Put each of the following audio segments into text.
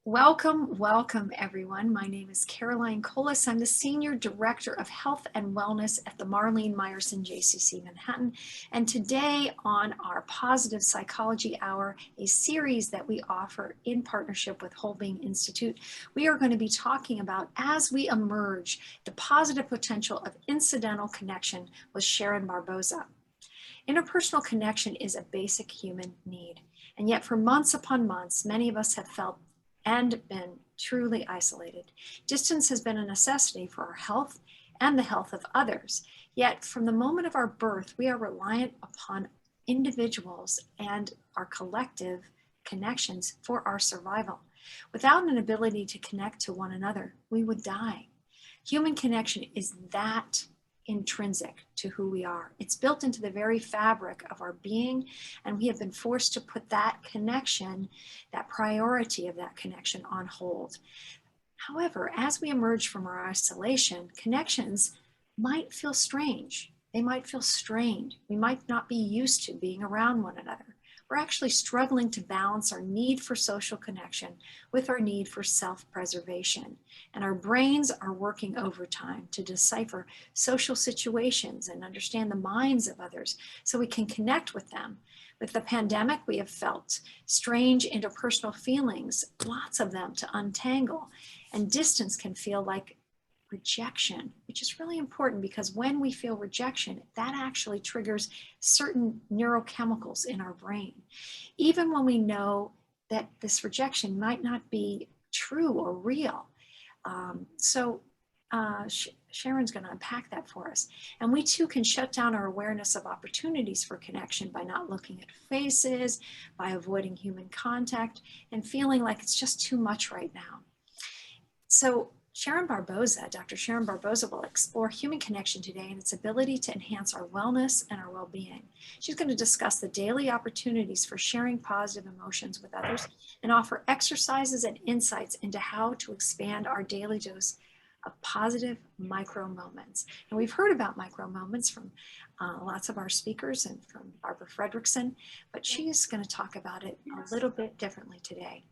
Welcome, welcome everyone. My name is Caroline Colas. I'm the Senior Director of Health and Wellness at the Marlene Myerson JCC Manhattan. And today on our Positive Psychology Hour, a series that we offer in partnership with Wholebeing Institute, we are going to be talking about as we emerge the positive potential of incidental connection with Sharon Barboza. Interpersonal connection is a basic human need. And yet for months upon months, many of us have felt and been truly isolated. Distance has been a necessity for our health and the health of others. Yet from the moment of our birth, we are reliant upon individuals and our collective connections for our survival. Without an ability to connect to one another, we would die. Human connection is that intrinsic to who we are. It's built into the very fabric of our being, and we have been forced to put that connection, that priority of that connection on hold. However, as we emerge from our isolation, connections might feel strange. They might feel strained. We might not be used to being around one another. We're actually struggling to balance our need for social connection with our need for self-preservation. And our brains are working overtime to decipher social situations and understand the minds of others so we can connect with them. With the pandemic, we have felt strange interpersonal feelings, lots of them to untangle. And distance can feel like rejection, which is really important because when we feel rejection, that actually triggers certain neurochemicals in our brain. Even when we know that this rejection might not be true or real. Sharon's going to unpack that for us. And we too can shut down our awareness of opportunities for connection by not looking at faces, by avoiding human contact, and feeling like it's just too much right now. So Sharon Barboza, Dr. Sharon Barboza, will explore human connection today and its ability to enhance our wellness and our well-being. She's going to discuss the daily opportunities for sharing positive emotions with others and offer exercises and insights into how to expand our daily dose of positive micro moments. And we've heard about micro moments from lots of our speakers and from Barbara Fredrickson, but she's going to talk about it a little bit differently today.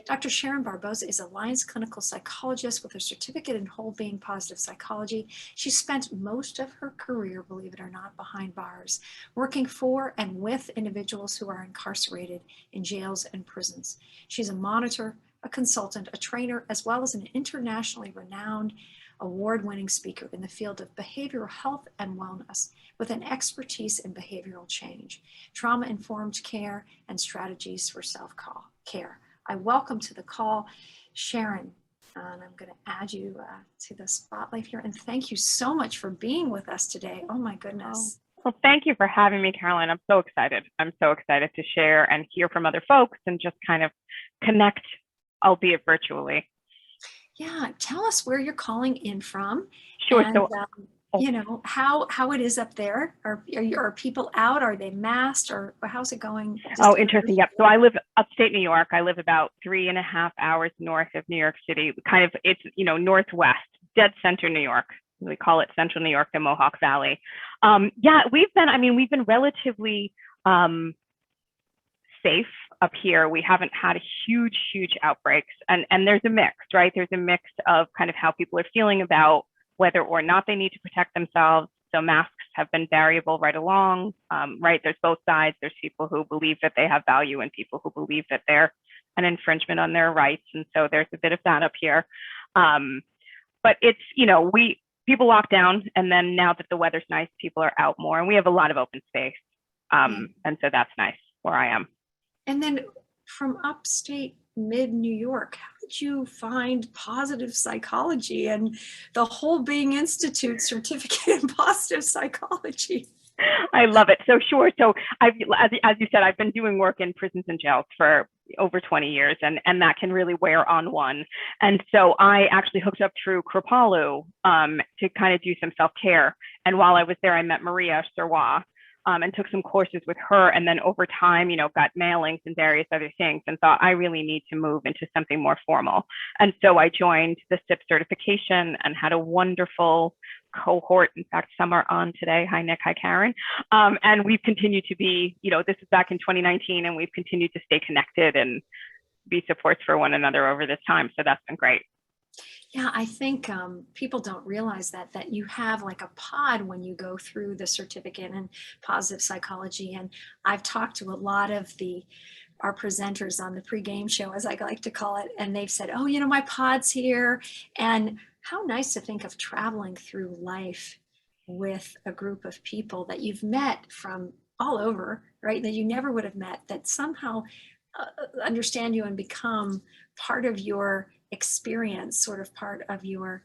Dr. Sharon Barboza is a licensed clinical psychologist with a certificate in Wholebeing Positive Psychology. She spent most of her career, believe it or not, behind bars, working for and with individuals who are incarcerated in jails and prisons. She's a monitor, a consultant, a trainer, as well as an internationally renowned award-winning speaker in the field of behavioral health and wellness with an expertise in behavioral change, trauma-informed care, and strategies for self-care. I welcome to the call Sharon, and I'm going to add you to the spotlight here. And thank you so much for being with us today. Oh my goodness. Well, thank you for having me, Caroline. I'm so excited. I'm so excited to share and hear from other folks and just kind of connect, albeit virtually. Yeah, tell us where you're calling in from. Sure. And, you know, how it is up there. Are people out? Are they masked, or how's it going? Oh, interesting. Yep. So I live upstate New York. I live about 3.5 hours north of New York City. Kind of, it's, northwest, dead center New York. We call it Central New York, the Mohawk Valley. Yeah, we've been relatively safe up here. We haven't had huge outbreaks, and there's a mix, right? There's a mix of kind of how people are feeling about whether or not they need to protect themselves. So masks have been variable right along, right? There's both sides. There's people who believe that they have value and people who believe that they're an infringement on their rights. And so there's a bit of that up here. But it's, people lock down, and then now that the weather's nice, people are out more, and we have a lot of open space. And so that's nice where I am. And then from upstate mid New York, how did you find positive psychology and the Wholebeing Institute certificate in positive psychology? I love it. So sure. So as you said, I've been doing work in prisons and jails for over 20 years, and that can really wear on one. And so I actually hooked up through Kripalu to kind of do some self-care. And while I was there, I met Maria Serwa, and took some courses with her. And then over time, got mailings and various other things, and thought I really need to move into something more formal. And so I joined the SIP certification and had a wonderful cohort. In fact, some are on today. Hi, Nick. Hi, Karen. And we've continued to be, this is back in 2019, and we've continued to stay connected. And be supports for one another over this time. So that's been great. Yeah, I think people don't realize that you have like a pod when you go through the certificate in positive psychology. And I've talked to a lot of our presenters on the pregame show, as I like to call it, and they've said, oh, my pod's here. And how nice to think of traveling through life with a group of people that you've met from all over, right? That you never would have met, that somehow understand you and become part of your experience, sort of part of your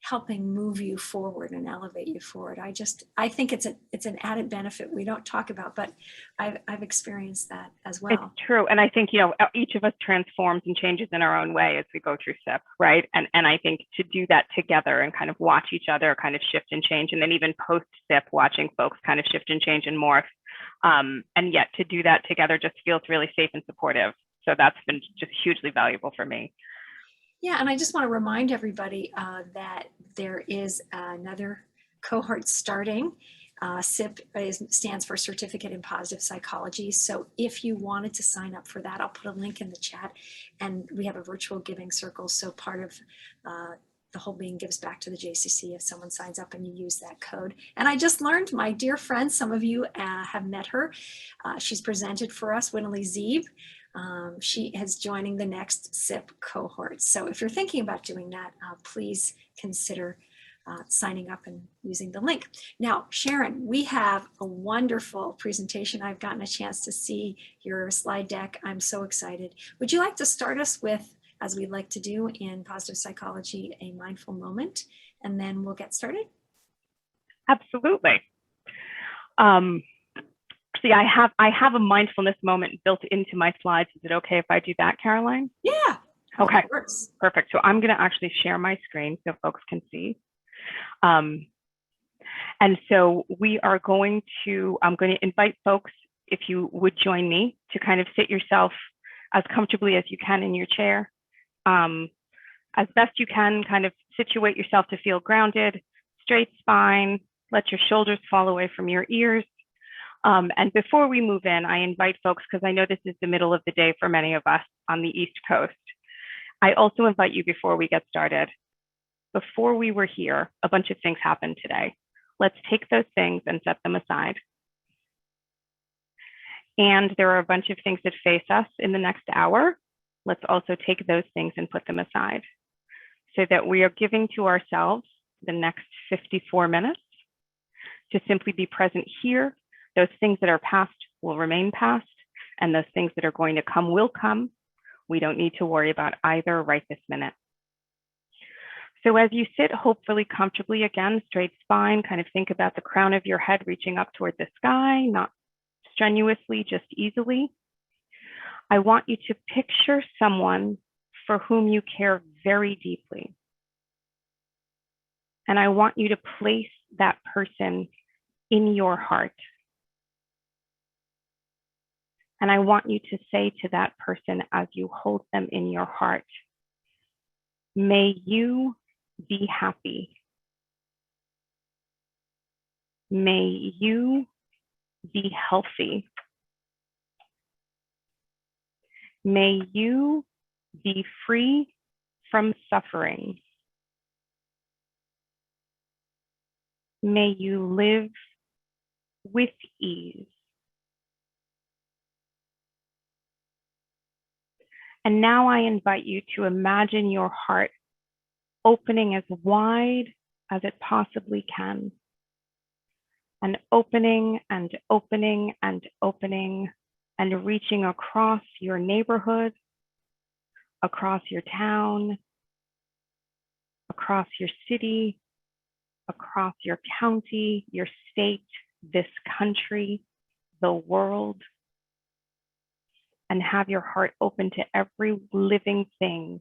helping move you forward and elevate you forward. I think it's an added benefit we don't talk about, but I've experienced that as well. It's true. And I think, each of us transforms and changes in our own way as we go through SIP, right? And I think to do that together and kind of watch each other kind of shift and change, and then even post SIP, watching folks kind of shift and change and morph. And yet to do that together just feels really safe and supportive. So that's been just hugely valuable for me. Yeah, and I just want to remind everybody that there is another cohort starting. SIP stands for Certificate in Positive Psychology. So if you wanted to sign up for that, I'll put a link in the chat. And we have a virtual giving circle. So part of the Wholebeing gives back to the JCC if someone signs up and you use that code. And I just learned, my dear friend, some of you have met her. She's presented for us, Winnie Zeeb. She is joining the next SIP cohort. So if you're thinking about doing that, please consider signing up and using the link. Now, Sharon, we have a wonderful presentation. I've gotten a chance to see your slide deck. I'm so excited. Would you like to start us with, as we like to do in positive psychology, a mindful moment, and then we'll get started? Absolutely. See, I have a mindfulness moment built into my slides. Is it okay if I do that, Caroline? Yeah. Okay, perfect. So I'm going to actually share my screen so folks can see. And so I'm going to invite folks, if you would join me, to kind of sit yourself as comfortably as you can in your chair. As best you can, kind of situate yourself to feel grounded, straight spine, let your shoulders fall away from your ears. And before we move in, I invite folks, because I know this is the middle of the day for many of us on the East Coast. I also invite you, before we get started, before we were here, a bunch of things happened today. Let's take those things and set them aside. And there are a bunch of things that face us in the next hour. Let's also take those things and put them aside, so that we are giving to ourselves the next 54 minutes to simply be present here. Those things that are past will remain past, and those things that are going to come will come. We don't need to worry about either right this minute. So as you sit, hopefully comfortably, again, straight spine, kind of think about the crown of your head reaching up toward the sky, not strenuously, just easily. I want you to picture someone for whom you care very deeply. And I want you to place that person in your heart. And I want you to say to that person as you hold them in your heart, may you be happy. May you be healthy. May you be free from suffering. May you live with ease. And now I invite you to imagine your heart opening as wide as it possibly can, and opening and opening and opening, and reaching across your neighborhood, across your town, across your city, across your county, your state, this country, the world, and have your heart open to every living thing,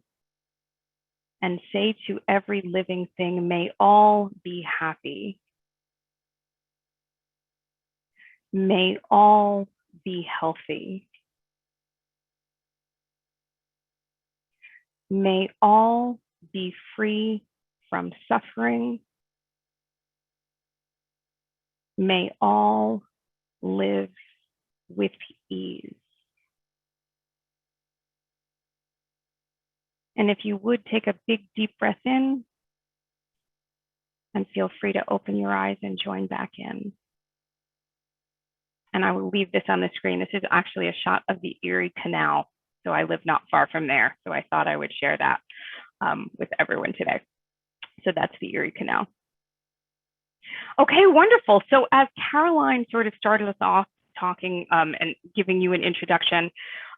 and say to every living thing, may all be happy. May all be healthy. May all be free from suffering. May all live with ease. And if you would take a big, deep breath in, and feel free to open your eyes and join back in. And I will leave this on the screen. This is actually a shot of the Erie Canal. So I live not far from there. So I thought I would share that with everyone today. So that's the Erie Canal. Okay, wonderful. So as Caroline sort of started us off talking and giving you an introduction,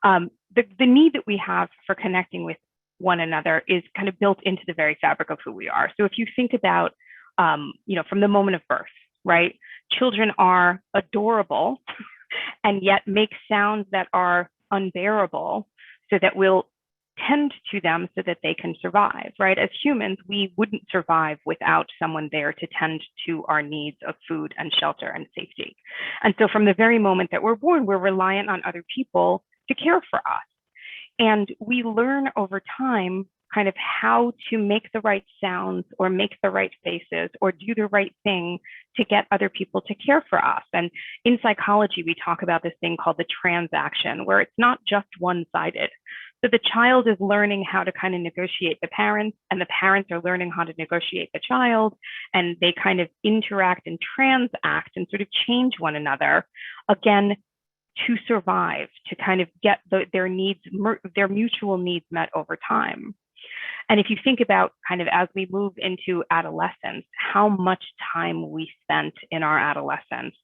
the need that we have for connecting with one another is kind of built into the very fabric of who we are. So if you think about, from the moment of birth, right? Children are adorable and yet make sounds that are unbearable so that we'll tend to them so that they can survive, right? As humans, we wouldn't survive without someone there to tend to our needs of food and shelter and safety. And so from the very moment that we're born, we're reliant on other people to care for us. And we learn over time kind of how to make the right sounds or make the right faces or do the right thing to get other people to care for us. And in psychology, we talk about this thing called the transaction, where it's not just one-sided. So the child is learning how to kind of negotiate the parents, and the parents are learning how to negotiate the child, and they kind of interact and transact and sort of change one another, again, to survive, to kind of get their needs, their mutual needs met over time. And if you think about kind of as we move into adolescence, how much time we spent in our adolescence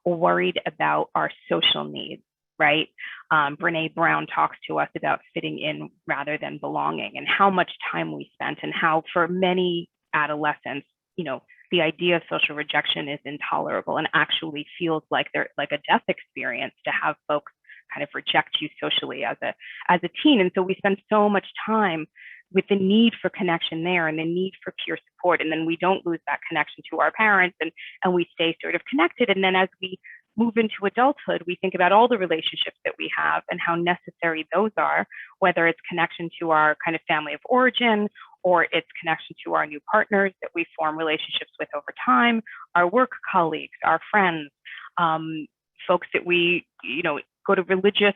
worried about our social needs, right? Brene Brown talks to us about fitting in rather than belonging, and how much time we spent, and how for many adolescents, the idea of social rejection is intolerable and actually feels like they're like a death experience to have folks kind of reject you socially as a teen. And so we spend so much time with the need for connection there and the need for peer support. And then we don't lose that connection to our parents, and we stay sort of connected. And then as we move into adulthood, we think about all the relationships that we have and how necessary those are, whether it's connection to our kind of family of origin, or it's connection to our new partners that we form relationships with over time, our work colleagues, our friends, folks that we, go to religious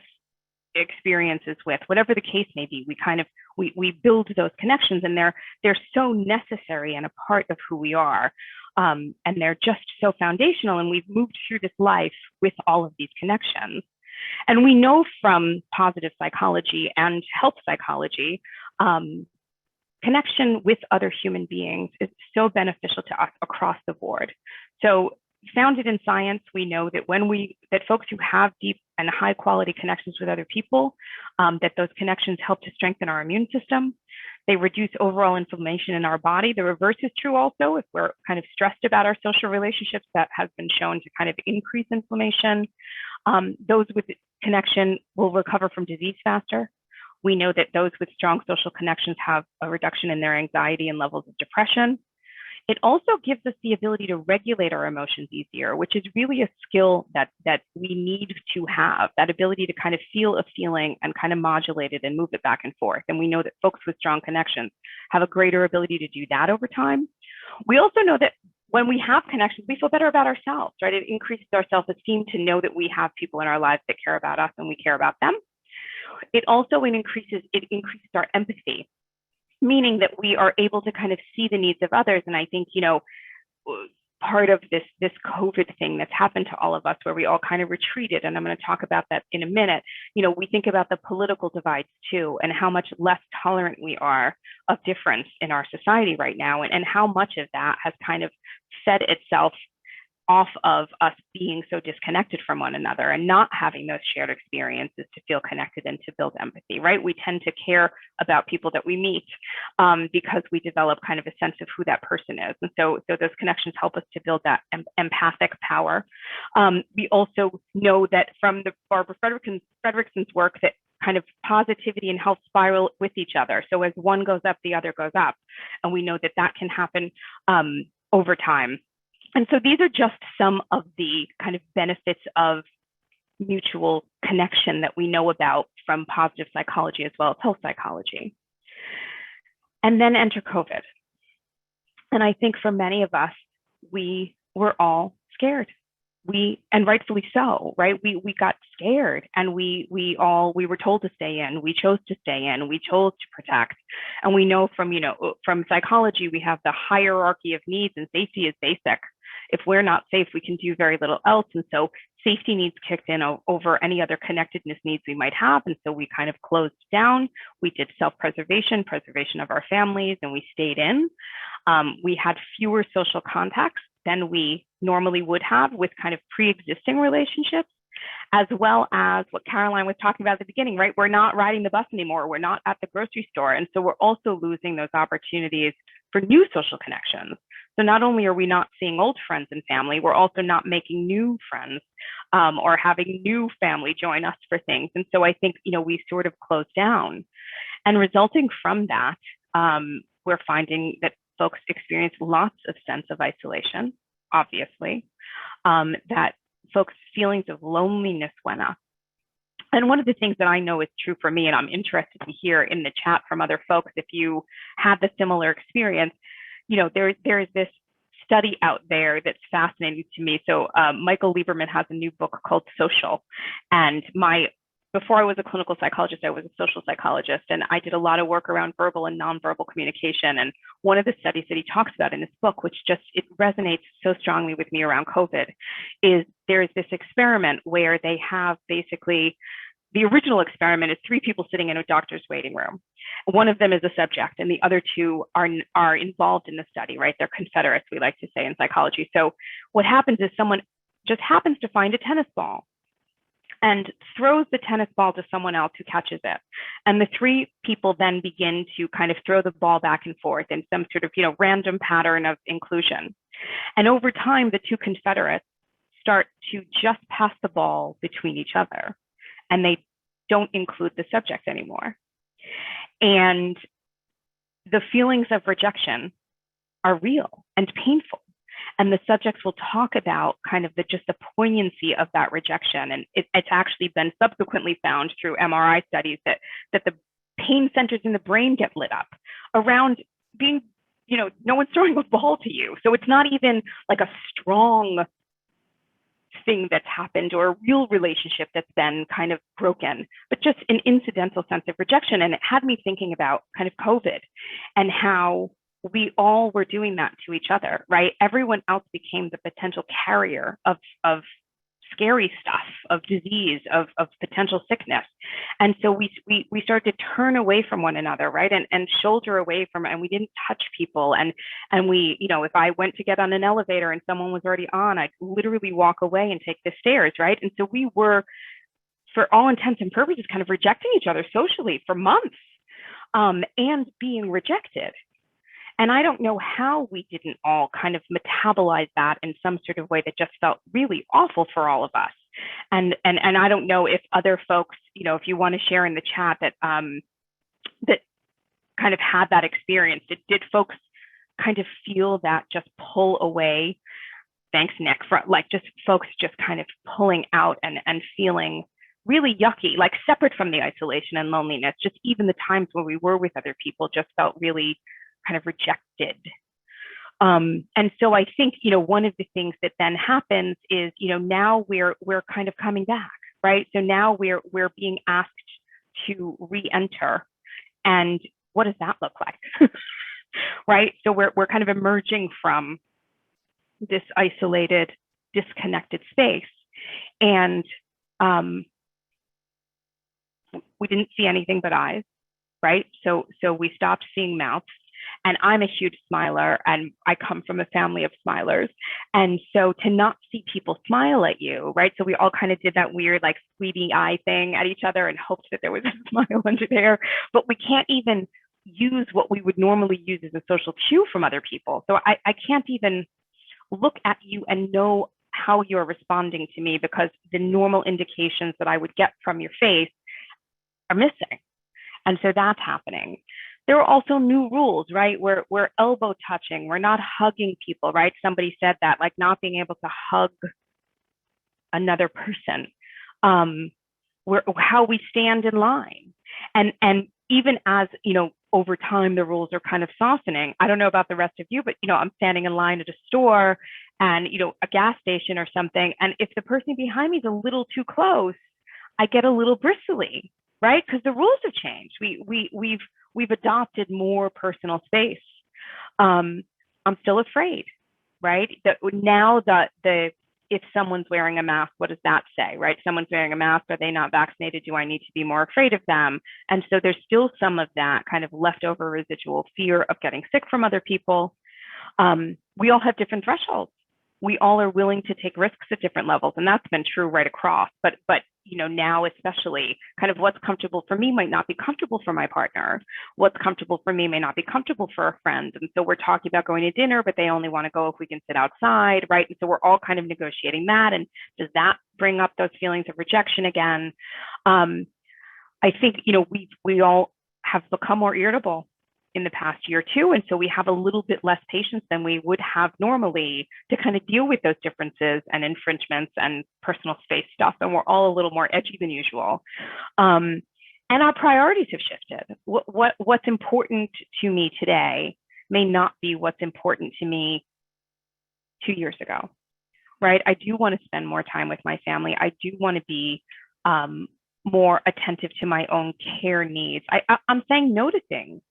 experiences with, whatever the case may be. We kind of, we build those connections, and they're so necessary and a part of who we are. And they're just so foundational, and we've moved through this life with all of these connections. And we know from positive psychology and health psychology, connection with other human beings is so beneficial to us across the board. So founded in science, we know that that folks who have deep and high quality connections with other people, that those connections help to strengthen our immune system. They reduce overall inflammation in our body. The reverse is true also. If we're kind of stressed about our social relationships, that has been shown to kind of increase inflammation. Those with connection will recover from disease faster. We know that those with strong social connections have a reduction in their anxiety and levels of depression. It also gives us the ability to regulate our emotions easier, which is really a skill that we need to have, that ability to kind of feel a feeling and kind of modulate it and move it back and forth. And we know that folks with strong connections have a greater ability to do that over time. We also know that when we have connections, we feel better about ourselves, right? It increases our self-esteem to know that we have people in our lives that care about us and we care about them. It also increases our empathy, meaning that we are able to kind of see the needs of others. And I think, part of this COVID thing that's happened to all of us, where we all kind of retreated, and I'm going to talk about that in a minute, we think about the political divides too, and how much less tolerant we are of difference in our society right now, and how much of that has kind of fed itself off of us being so disconnected from one another and not having those shared experiences to feel connected and to build empathy, right? We tend to care about people that we meet because we develop kind of a sense of who that person is. And so those connections help us to build that empathic power. We also know that from the Barbara Fredrickson's work that kind of positivity and health spiral with each other. So as one goes up, the other goes up. And we know that can happen over time. And so these are just some of the kind of benefits of mutual connection that we know about from positive psychology as well as health psychology. And then enter COVID. And I think for many of us, we were all scared. and rightfully so, right? We got scared, and we were told to stay in. We chose to stay in. We chose to protect. And we know from psychology, we have the hierarchy of needs, and safety is basic. If we're not safe, we can do very little else. And so safety needs kicked in over any other connectedness needs we might have. And so we kind of closed down. We did self-preservation, preservation of our families, and we stayed in. We had fewer social contacts than we normally would have with kind of pre-existing relationships, as well as what Caroline was talking about at the beginning, right? We're not riding the bus anymore. We're not at the grocery store. And so we're also losing those opportunities for new social connections. So not only are we not seeing old friends and family, we're also not making new friends or having new family join us for things. And so I think, we sort of closed down. And resulting from that, we're finding that folks experience lots of sense of isolation, obviously, that folks' feelings of loneliness went up. And one of the things that I know is true for me, and I'm interested to hear in the chat from other folks, if you have the similar experience, there's this study out there that's fascinating to me. So Michael Lieberman has a new book called Social. And before I was a clinical psychologist, I was a social psychologist, and I did a lot of work around verbal and nonverbal communication. And one of the studies that he talks about in this book, which it resonates so strongly with me around COVID, is there's this experiment where they have basically, the original experiment is 3 people sitting in a doctor's waiting room. One of them is a subject, and the other 2 are involved in the study, right? They're confederates, we like to say in psychology. So what happens is someone just happens to find a tennis ball and throws the tennis ball to someone else who catches it. And the 3 people then begin to kind of throw the ball back and forth in some sort of, random pattern of inclusion. And over time, the 2 confederates start to just pass the ball between each other, and they don't include the subject anymore. And the feelings of rejection are real and painful. And the subjects will talk about kind of the poignancy of that rejection. And it's actually been subsequently found through MRI studies that the pain centers in the brain get lit up around being, no one's throwing a ball to you. So it's not even like a strong thing that's happened or a real relationship that's been kind of broken, but just an incidental sense of rejection. And it had me thinking about kind of COVID and how we all were doing that to each other, right? Everyone else became the potential carrier of scary stuff, of disease, of potential sickness. And so we started to turn away from one another, right? And shoulder away from, and we didn't touch people. And we, if I went to get on an elevator and someone was already on, I'd literally walk away and take the stairs, right? And so we were, for all intents and purposes, kind of rejecting each other socially for months, and being rejected. And I don't know how we didn't all kind of metabolize that in some sort of way that just felt really awful for all of us. And I don't know if other folks, if you want to share in the chat that that kind of had that experience. Did folks kind of feel that just pull away? Thanks, Nick, for like just folks just kind of pulling out and feeling really yucky, like separate from the isolation and loneliness. Just even the times when we were with other people just felt really kind of rejected. And so I think, one of the things that then happens is, now we're kind of coming back, right? So now we're being asked to re-enter. And what does that look like? Right? So we're kind of emerging from this isolated, disconnected space. And we didn't see anything but eyes, right? So we stopped seeing mouths. And I'm a huge smiler, and I come from a family of smilers. And so to not see people smile at you, right? So we all kind of did that weird, like, squeeby eye thing at each other and hoped that there was a smile under there. But we can't even use what we would normally use as a social cue from other people. So I can't even look at you and know how you're responding to me, because the normal indications that I would get from your face are missing. And so that's happening. There are also new rules, right? We're elbow touching. We're not hugging people, right? Somebody said that, like not being able to hug another person. How we stand in line. And even as, over time, the rules are kind of softening. I don't know about the rest of you, but, I'm standing in line at a store and, a gas station or something. And if the person behind me is a little too close, I get a little bristly, right? Because the rules have changed. We've adopted more personal space. I'm still afraid, right? That now that if someone's wearing a mask, what does that say, right? Someone's wearing a mask, are they not vaccinated? Do I need to be more afraid of them? And so there's still some of that kind of leftover residual fear of getting sick from other people. We all have different thresholds. We all are willing to take risks at different levels, and that's been true right across. But now especially, kind of what's comfortable for me might not be comfortable for my partner. What's comfortable for me may not be comfortable for a friend. And so we're talking about going to dinner, but they only want to go if we can sit outside, right? And so we're all kind of negotiating that. And does that bring up those feelings of rejection again? I think we all have become more irritable in the past year too. And so we have a little bit less patience than we would have normally to kind of deal with those differences and infringements and personal space stuff. And we're all a little more edgy than usual. And our priorities have shifted. What's important to me today may not be what's important to me 2 years ago, right? I do want to spend more time with my family. I do want to be more attentive to my own care needs. I'm saying no to things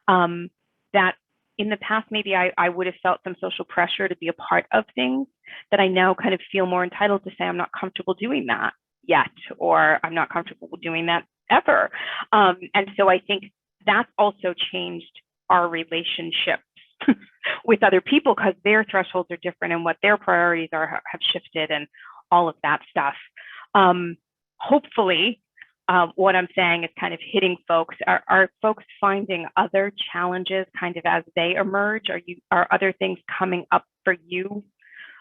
that in the past, maybe I would have felt some social pressure to be a part of things that I now kind of feel more entitled to say, I'm not comfortable doing that yet, or I'm not comfortable doing that ever. And so I think that's also changed our relationships with other people because their thresholds are different and what their priorities are have shifted and all of that stuff. Hopefully, what I'm saying is kind of hitting folks. Are folks finding other challenges kind of as they emerge? Are other things coming up for you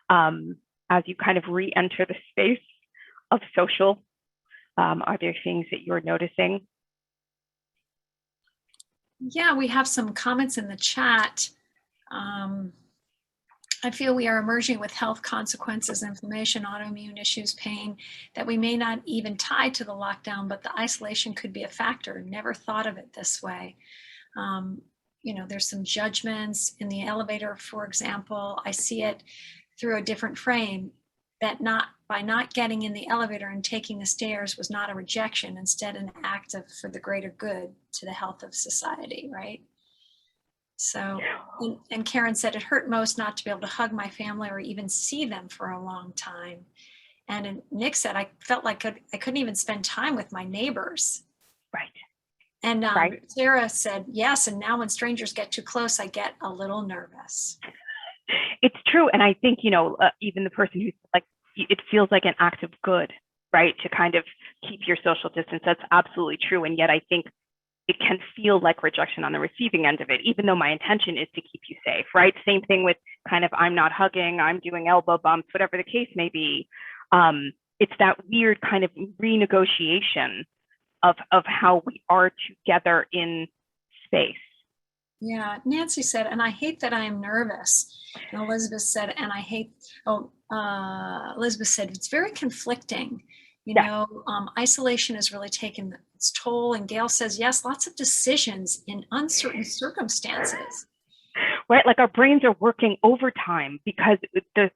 as you kind of re-enter the space of social? Are there things that you're noticing? Yeah, we have some comments in the chat. I feel we are emerging with health consequences, inflammation, autoimmune issues, pain that we may not even tie to the lockdown, but the isolation could be a factor. Never thought of it this way. There's some judgments in the elevator, for example. I see it through a different frame that by not getting in the elevator and taking the stairs was not a rejection, instead an act for the greater good to the health of society, right? So, and Karen said it hurt most not to be able to hug my family or even see them for a long time. And Nick said, I felt like I couldn't even spend time with my neighbors. Right. And right. Sarah said, yes. And now when strangers get too close, I get a little nervous. It's true. And I think, even the person who's like, it feels like an act of good, right? To kind of keep your social distance. That's absolutely true. And yet I think it can feel like rejection on the receiving end of it, even though my intention is to keep you safe, right? Same thing with kind of, I'm not hugging, I'm doing elbow bumps, whatever the case may be. It's that weird kind of renegotiation of how we are together in space. Yeah, Nancy said, and I hate that I am nervous. And Elizabeth said, and I hate, Elizabeth said, it's very conflicting. Isolation has really taken its toll. And Gail says, yes, lots of decisions in uncertain circumstances. Right, like our brains are working overtime because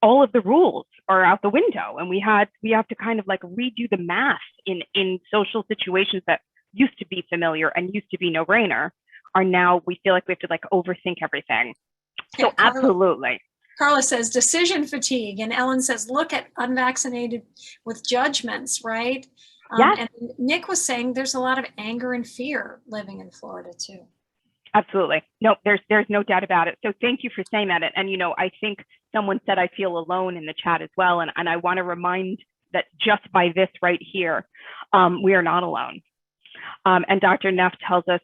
all of the rules are out the window, and we have to kind of like redo the math in social situations that used to be familiar and used to be no-brainer. Are now we feel like we have to like overthink everything. So yeah, absolutely. Carla says decision fatigue, and Ellen says look at unvaccinated with judgments, right? Yes. And Nick was saying there's a lot of anger and fear living in Florida too. Absolutely. No, there's no doubt about it. So thank you for saying that. And I think someone said I feel alone in the chat as well. And I want to remind that just by this right here, we are not alone. And Dr. Neff tells us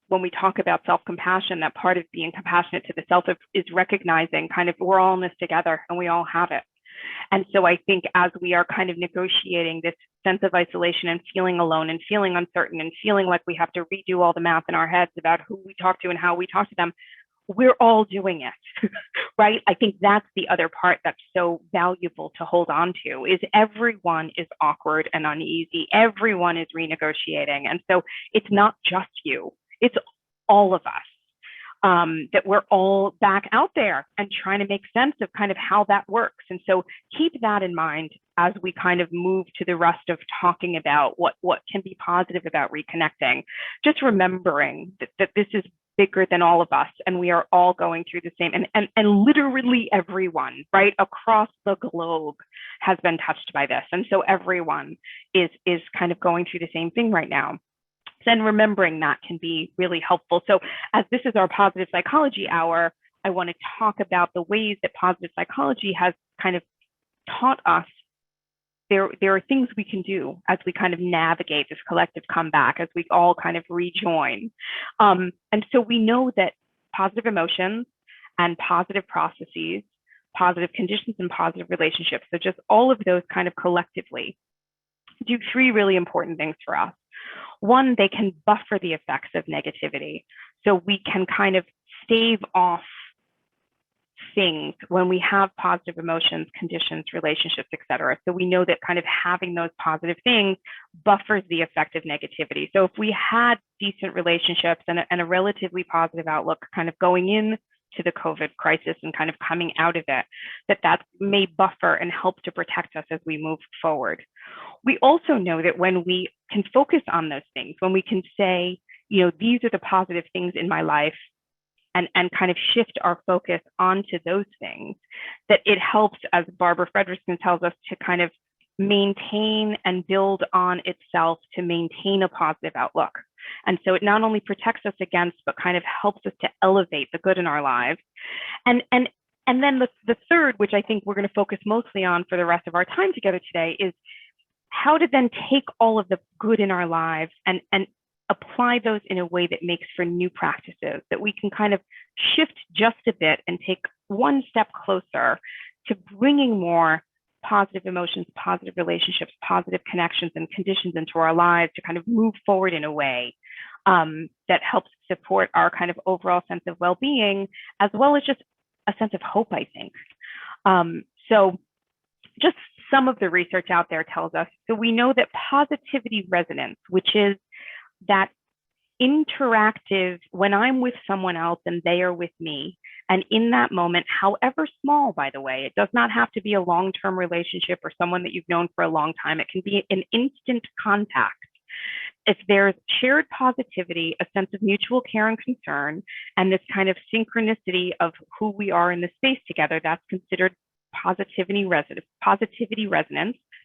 when we talk about self-compassion, that part of being compassionate to the self is recognizing kind of we're all in this together and we all have it. And so I think as we are kind of negotiating this sense of isolation and feeling alone and feeling uncertain and feeling like we have to redo all the math in our heads about who we talk to and how we talk to them, we're all doing it, right? I think that's the other part that's so valuable to hold on to is everyone is awkward and uneasy. Everyone is renegotiating. And so it's not just you, it's all of us. That we're all back out there and trying to make sense of kind of how that works. And so keep that in mind as we kind of move to the rest of talking about what can be positive about reconnecting. Just remembering that this is bigger than all of us and we are all going through the same, and literally everyone, right, across the globe has been touched by this. And so everyone is kind of going through the same thing right now. Then remembering that can be really helpful. So as this is our positive psychology hour, I want to talk about the ways that positive psychology has kind of taught us there are things we can do as we kind of navigate this collective comeback, as we all kind of rejoin. And so we know that positive emotions and positive processes, positive conditions and positive relationships, so just all of those kind of collectively do three really important things for us. One, they can buffer the effects of negativity. So we can kind of stave off things when we have positive emotions, conditions, relationships, et cetera. So we know that kind of having those positive things buffers the effect of negativity. So if we had decent relationships and a relatively positive outlook kind of going in to the COVID crisis and kind of coming out of it, that may buffer and help to protect us as we move forward. We also know that when we can focus on those things, when we can say, these are the positive things in my life, and kind of shift our focus onto those things, that it helps, as Barbara Fredrickson tells us, to kind of maintain and build on itself to maintain a positive outlook. And so it not only protects us against, but kind of helps us to elevate the good in our lives. And then the third, which I think we're going to focus mostly on for the rest of our time together today, is how to then take all of the good in our lives and apply those in a way that makes for new practices, that we can kind of shift just a bit and take one step closer to bringing more positive emotions, positive relationships, positive connections and conditions into our lives to kind of move forward in a way that helps support our kind of overall sense of well-being, as well as just a sense of hope, I think. So just some of the research out there tells us, so we know that positivity resonance, which is that interactive, when I'm with someone else and they are with me, and in that moment, however small, by the way, it does not have to be a long-term relationship or someone that you've known for a long time. It can be an instant contact. If there's shared positivity, a sense of mutual care and concern, and this kind of synchronicity of who we are in the space together, that's considered positivity resonance,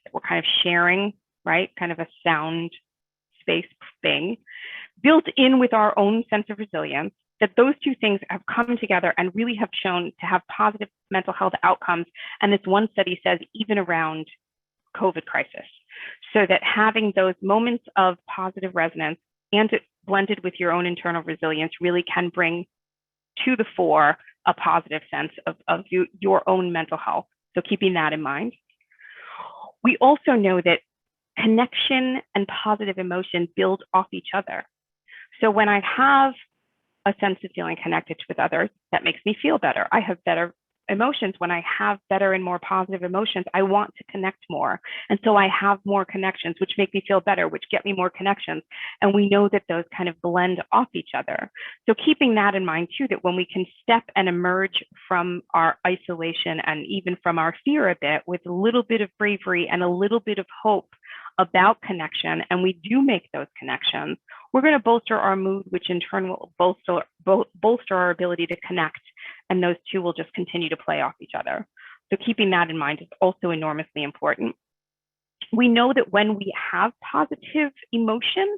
that we're kind of sharing, right? Kind of a sound space thing, built in with our own sense of resilience, that those two things have come together and really have shown to have positive mental health outcomes. And this one study says even around COVID crisis. So that having those moments of positive resonance and it blended with your own internal resilience really can bring to the fore a positive sense of your own mental health. So keeping that in mind. We also know that connection and positive emotion build off each other. So when I have a sense of feeling connected with others, that makes me feel better. I have better emotions. When I have better and more positive emotions, I want to connect more. And so I have more connections, which make me feel better, which get me more connections. And we know that those kind of blend off each other. So keeping that in mind too, that when we can step and emerge from our isolation and even from our fear a bit with a little bit of bravery and a little bit of hope about connection, and we do make those connections, we're going to bolster our mood, which in turn will bolster our ability to connect, and those two will just continue to play off each other. So keeping that in mind is also enormously important. We know that when we have positive emotion,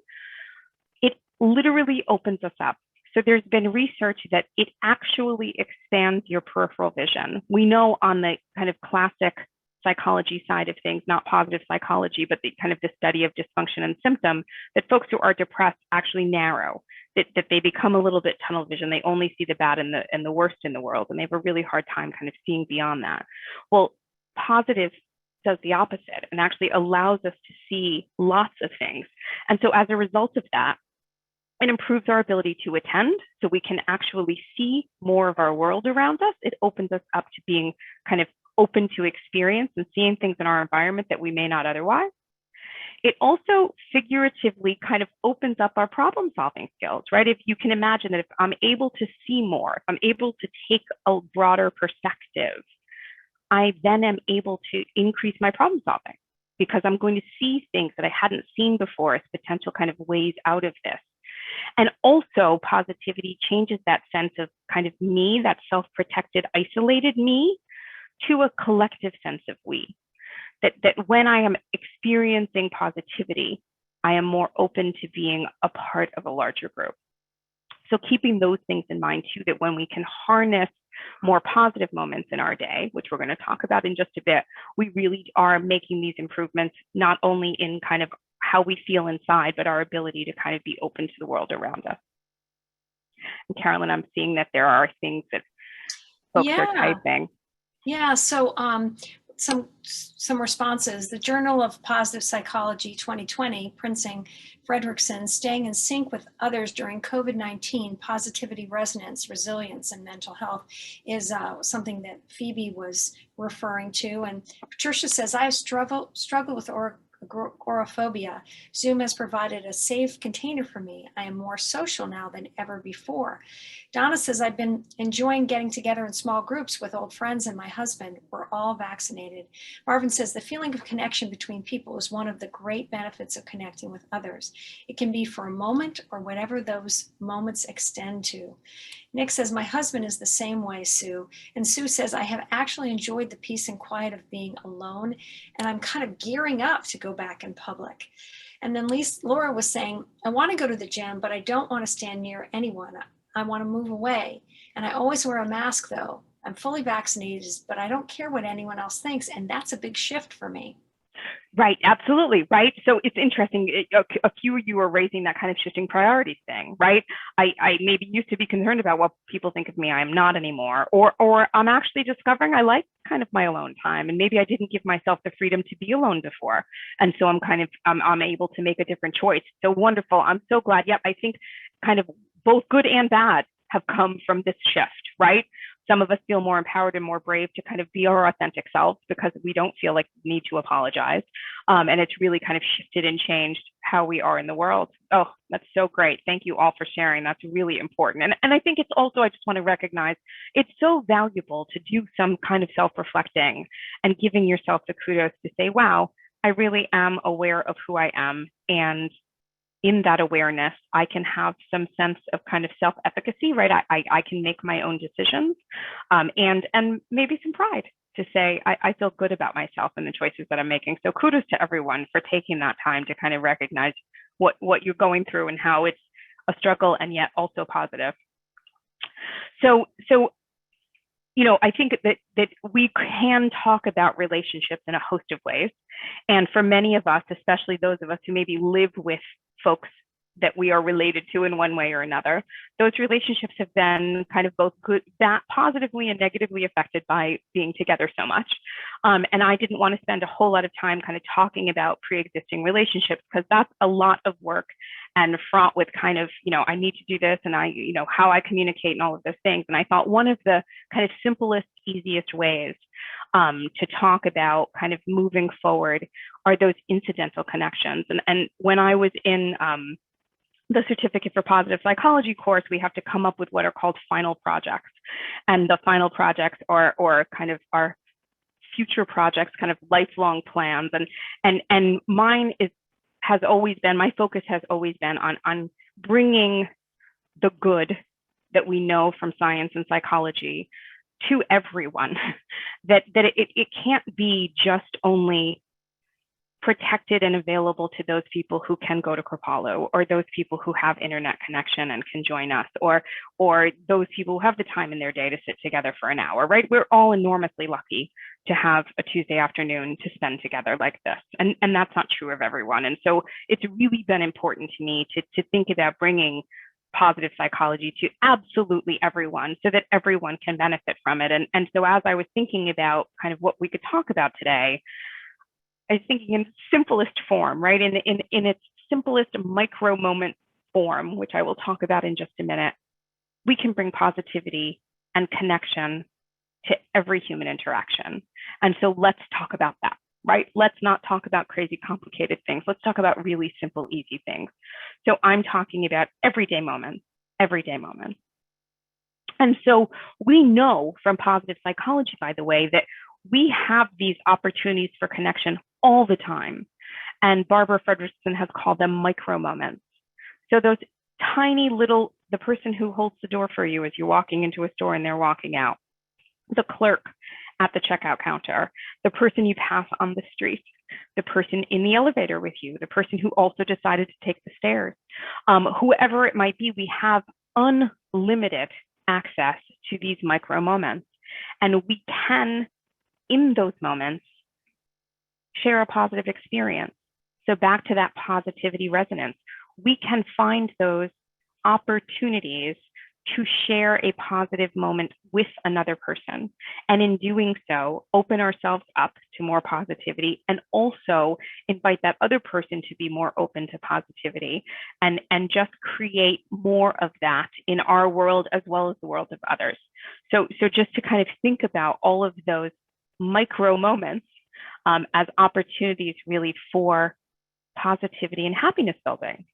it literally opens us up. So there's been research that it actually expands your peripheral vision. We know on the kind of classic psychology side of things, not positive psychology, but the kind of the study of dysfunction and symptom, that folks who are depressed actually narrow, that they become a little bit tunnel vision. They only see the bad and the worst in the world, and they have a really hard time kind of seeing beyond that. Well, positive does the opposite and actually allows us to see lots of things. And so as a result of that, It improves our ability to attend, so we can actually see more of our world around us. It opens us up to being kind of open to experience and seeing things in our environment that we may not otherwise. It also figuratively kind of opens up our problem solving skills, right? If you can imagine that if I'm able to see more, if I'm able to take a broader perspective, I then am able to increase my problem solving because I'm going to see things that I hadn't seen before as potential kind of ways out of this. And also positivity changes that sense of kind of me, that self-protected, isolated me, to a collective sense of we. That when I am experiencing positivity, I am more open to being a part of a larger group. So keeping those things in mind too, that when we can harness more positive moments in our day, which we're going to talk about in just a bit, we really are making these improvements, not only in kind of how we feel inside, but our ability to kind of be open to the world around us. And Carolyn, I'm seeing that there are things that folks are typing. Yeah, so some responses. The Journal of Positive Psychology 2020, Prinzing, Fredrickson, Staying in Sync with Others During COVID-19, Positivity, Resonance, Resilience, and Mental Health is something that Phoebe was referring to. And Patricia says, I have struggled with agoraphobia. Zoom has provided a safe container for me. I am more social now than ever before. Donna says, I've been enjoying getting together in small groups with old friends and my husband. We're all vaccinated. Marvin says, the feeling of connection between people is one of the great benefits of connecting with others. It can be for a moment or whatever those moments extend to. Nick says, my husband is the same way, Sue. And Sue says, I have actually enjoyed the peace and quiet of being alone, and I'm kind of gearing up to go back in public. And then Laura was saying, I want to go to the gym, but I don't want to stand near anyone. I want to move away. And I always wear a mask, though. I'm fully vaccinated, but I don't care what anyone else thinks. And that's a big shift for me. Right, absolutely, right? So it's interesting, a few of you are raising that kind of shifting priorities thing, right? I maybe used to be concerned about what people think of me, I'm not anymore, or I'm actually discovering I like kind of my alone time, and maybe I didn't give myself the freedom to be alone before, and so I'm able to make a different choice. So wonderful, I'm so glad. Yep, I think kind of both good and bad have come from this shift, right? Some of us feel more empowered and more brave to kind of be our authentic selves because we don't feel like we need to apologize. And it's really kind of shifted and changed how we are in the world. Oh, that's so great. Thank you all for sharing. That's really important. And I think it's also, I just want to recognize, it's so valuable to do some kind of self-reflecting and giving yourself the kudos to say, wow, I really am aware of who I am. And in that awareness, I can have some sense of kind of self-efficacy, right? I can make my own decisions, and maybe some pride to say, I feel good about myself and the choices that I'm making. So kudos to everyone for taking that time to kind of recognize what you're going through and how it's a struggle and yet also positive. So you know, I think that we can talk about relationships in a host of ways. And for many of us, especially those of us who maybe live with folks that we are related to in one way or another, those relationships have been kind of both good, that positively and negatively affected by being together so much. And I didn't want to spend a whole lot of time kind of talking about pre-existing relationships because that's a lot of work and fraught with kind of, you know, I need to do this and how I communicate and all of those things. And I thought one of the kind of simplest, easiest ways to talk about kind of moving forward are those incidental connections. And when I was in the Certificate for Positive Psychology course, we have to come up with what are called final projects. And the final projects or kind of our future projects, kind of lifelong plans. And mine has always been, my focus has always been on bringing the good that we know from science and psychology to everyone, that it can't be just only protected and available to those people who can go to Kripalu, or those people who have internet connection and can join us, or those people who have the time in their day to sit together for an hour, right? We're all enormously lucky to have a Tuesday afternoon to spend together like this. And that's not true of everyone. And so it's really been important to me to think about bringing positive psychology to absolutely everyone so that everyone can benefit from it. And so as I was thinking about kind of what we could talk about today, I was thinking in simplest form, right? In its simplest micro moment form, which I will talk about in just a minute, we can bring positivity and connection to every human interaction. And so let's talk about that, right? Let's not talk about crazy complicated things. Let's talk about really simple, easy things. So I'm talking about everyday moments, everyday moments. And so we know from positive psychology, by the way, that we have these opportunities for connection all the time. And Barbara Fredrickson has called them micro moments. So those tiny little, the person who holds the door for you as you're walking into a store and they're walking out, the clerk at the checkout counter, the person you pass on the street, the person in the elevator with you, the person who also decided to take the stairs, whoever it might be, we have unlimited access to these micro moments. And we can, in those moments, share a positive experience. So back to that positivity resonance, we can find those opportunities to share a positive moment with another person. And in doing so, open ourselves up to more positivity and also invite that other person to be more open to positivity and just create more of that in our world as well as the world of others. So just to kind of think about all of those micro moments as opportunities really for positivity and happiness building.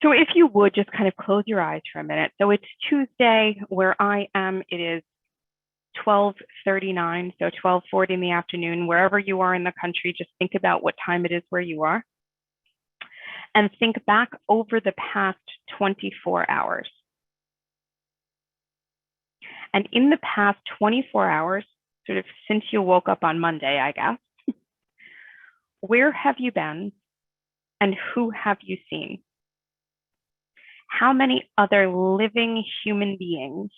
So if you would just kind of close your eyes for a minute. So it's Tuesday where I am, it is 12:39, so 12:40 in the afternoon. Wherever you are in the country, just think about what time it is where you are. And think back over the past 24 hours. And in the past 24 hours, sort of since you woke up on Monday, I guess, where have you been and who have you seen? How many other living human beings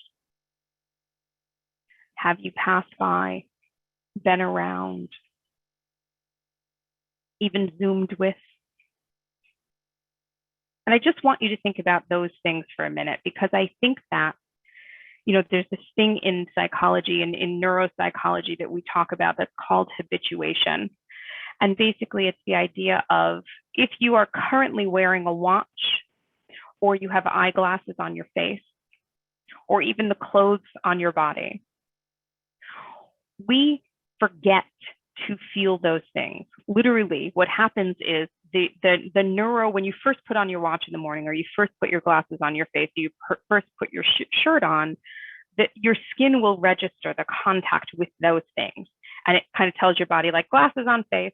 have you passed by, been around, even Zoomed with? And I just want you to think about those things for a minute, because I think that, you know, there's this thing in psychology and in neuropsychology that we talk about that's called habituation. And basically it's the idea of if you are currently wearing a watch, or you have eyeglasses on your face, or even the clothes on your body, we forget to feel those things. Literally, what happens is the neuro, when you first put on your watch in the morning, or you first put your glasses on your face, you first put your shirt on, that your skin will register the contact with those things. And it kind of tells your body, like, glasses on face.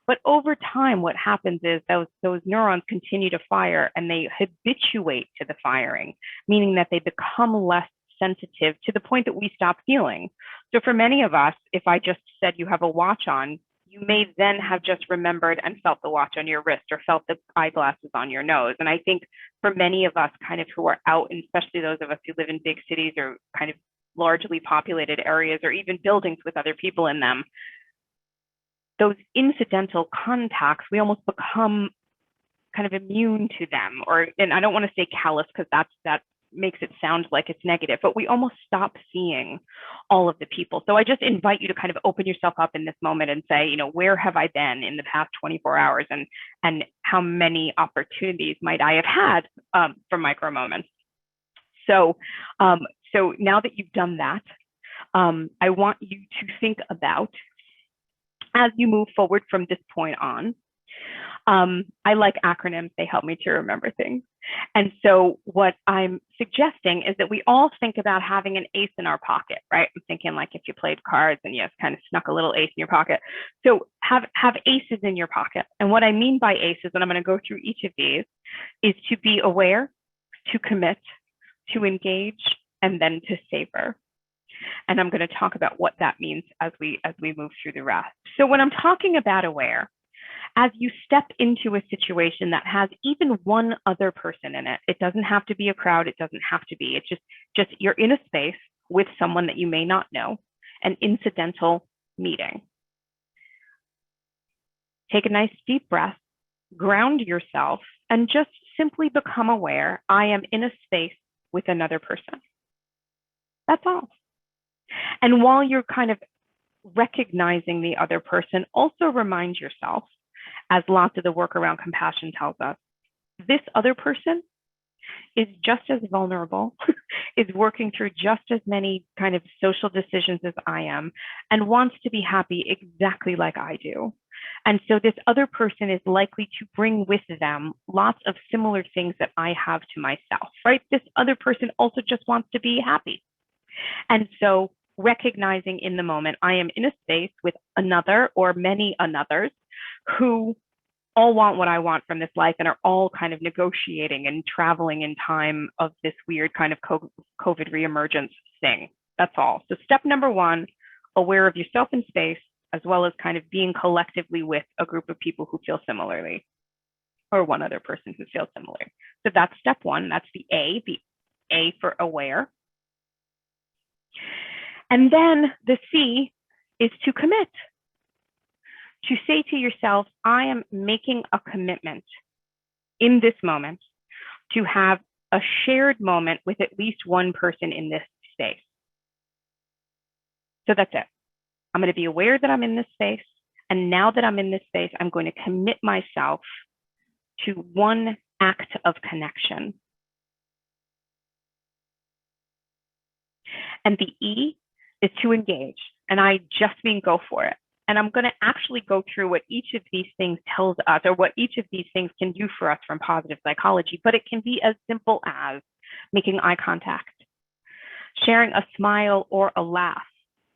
But over time, what happens is those neurons continue to fire and they habituate to the firing, meaning that they become less sensitive to the point that we stop feeling. So for many of us, if I just said you have a watch on, you may then have just remembered and felt the watch on your wrist or felt the eyeglasses on your nose. And I think for many of us kind of who are out, and especially those of us who live in big cities or kind of largely populated areas or even buildings with other people in them, those incidental contacts, we almost become kind of immune to them, and I don't want to say callous because that makes it sound like it's negative, but we almost stop seeing all of the people. So I just invite you to kind of open yourself up in this moment and say, you know, where have I been in the past 24 hours and how many opportunities might I have had for micro moments? So now that you've done that, I want you to think about, as you move forward from this point on, I like acronyms, they help me to remember things. And so what I'm suggesting is that we all think about having an ace in our pocket, right? I'm thinking like if you played cards and you just kind of snuck a little ace in your pocket. So have aces in your pocket. And what I mean by aces, and I'm going to go through each of these, is to be aware, to commit, to engage, and then to savor. And I'm going to talk about what that means as we move through the rest. So when I'm talking about aware, as you step into a situation that has even one other person in it, it doesn't have to be a crowd, it doesn't have to be, it's just you're in a space with someone that you may not know, an incidental meeting. Take a nice deep breath, ground yourself, and just simply become aware, I am in a space with another person. That's all. And while you're kind of recognizing the other person, also remind yourself, as lots of the work around compassion tells us, this other person is just as vulnerable, is working through just as many kind of social decisions as I am, and wants to be happy exactly like I do. And so this other person is likely to bring with them lots of similar things that I have to myself, right? This other person also just wants to be happy. And so recognizing in the moment, I am in a space with another or many anothers who all want what I want from this life and are all kind of negotiating and traveling in time of this weird kind of COVID reemergence thing. That's all. So step number one, aware of yourself in space, as well as kind of being collectively with a group of people who feel similarly, or one other person who feels similar. So that's step one. That's the A for aware. And then the C is to commit. To say to yourself, I am making a commitment in this moment to have a shared moment with at least one person in this space. So that's it. I'm going to be aware that I'm in this space. And now that I'm in this space, I'm going to commit myself to one act of connection. And the E is to engage. And I just mean go for it. And I'm going to actually go through what each of these things tells us, or what each of these things can do for us from positive psychology. But it can be as simple as making eye contact, sharing a smile or a laugh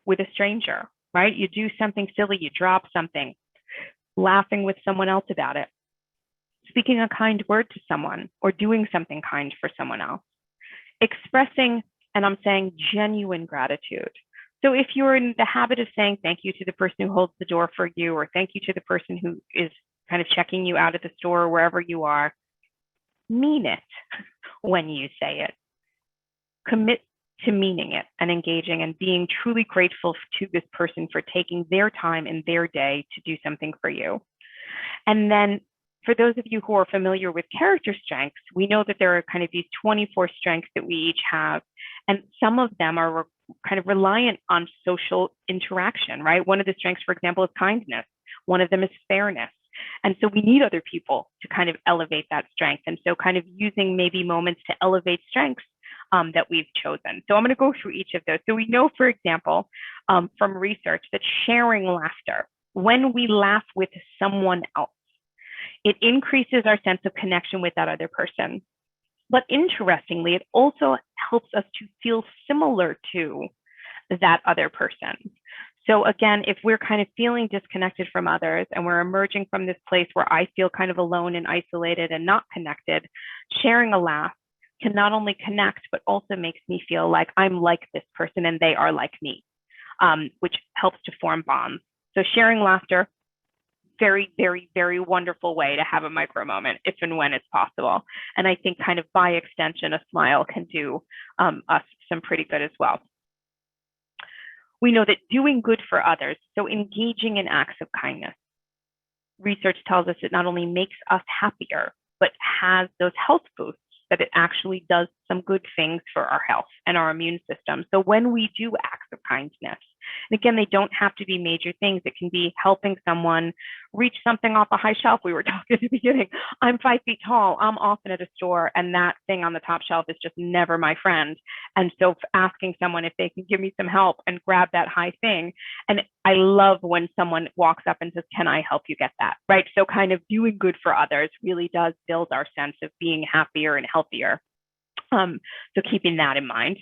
with a stranger, right? You do something silly, you drop something, laughing with someone else about it, speaking a kind word to someone, or doing something kind for someone else, expressing, and I'm saying genuine gratitude. So if you're in the habit of saying thank you to the person who holds the door for you, or thank you to the person who is kind of checking you out at the store or wherever you are, mean it when you say it. Commit to meaning it and engaging and being truly grateful to this person for taking their time in their day to do something for you. And then for those of you who are familiar with character strengths, we know that there are kind of these 24 strengths that we each have. And some of them are kind of reliant on social interaction, right? One of the strengths, for example, is kindness. One of them is fairness. And so we need other people to kind of elevate that strength. And so kind of using maybe moments to elevate strengths that we've chosen. So I'm going to go through each of those. So we know, for example, from research that sharing laughter, when we laugh with someone else, it increases our sense of connection with that other person. But interestingly, it also helps us to feel similar to that other person. So again, if we're kind of feeling disconnected from others and we're emerging from this place where I feel kind of alone and isolated and not connected, sharing a laugh can not only connect, but also makes me feel like I'm like this person and they are like me, which helps to form bonds. So sharing laughter, very, very, very wonderful way to have a micro moment if and when it's possible. And I think kind of by extension, a smile can do us some pretty good as well. We know that doing good for others, so engaging in acts of kindness, research tells us it not only makes us happier, but has those health boosts, that it actually does some good things for our health and our immune system. So when we do acts of kindness, and again, they don't have to be major things. It can be helping someone reach something off a high shelf. We were talking at the beginning. I'm 5 feet tall. I'm often at a store and that thing on the top shelf is just never my friend. And so asking someone if they can give me some help and grab that high thing. And I love when someone walks up and says, can I help you get that? Right. So kind of doing good for others really does build our sense of being happier and healthier. So keeping that in mind.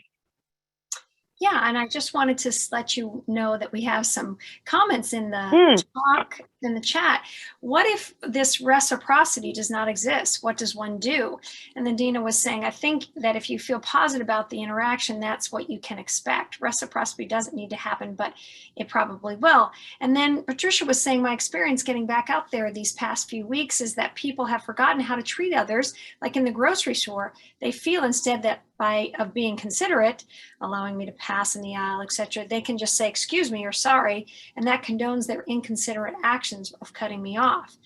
Yeah, and I just wanted to let you know that we have some comments in the chat. What if this reciprocity does not exist? What does one do? And then Dina was saying, I think that if you feel positive about the interaction, that's what you can expect. Reciprocity doesn't need to happen, but it probably will. And then Patricia was saying, my experience getting back out there these past few weeks is that people have forgotten how to treat others. Like in the grocery store, they feel instead that of being considerate, allowing me to pass in the aisle, etc., they can just say, excuse me, or sorry, and that condones their inconsiderate actions of cutting me off.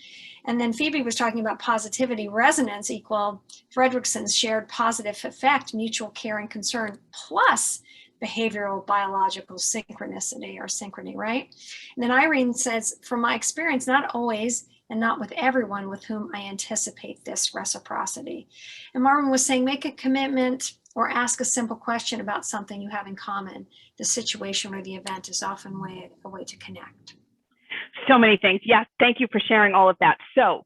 And then Phoebe was talking about positivity resonance equal Fredrickson's shared positive effect, mutual care and concern, plus behavioral biological synchronicity or synchrony, right? And then Irene says, from my experience, not always, and not with everyone with whom I anticipate this reciprocity. And Marvin was saying, make a commitment or ask a simple question about something you have in common. The situation or the event is often a way to connect. So many things. Yes, thank you for sharing all of that. So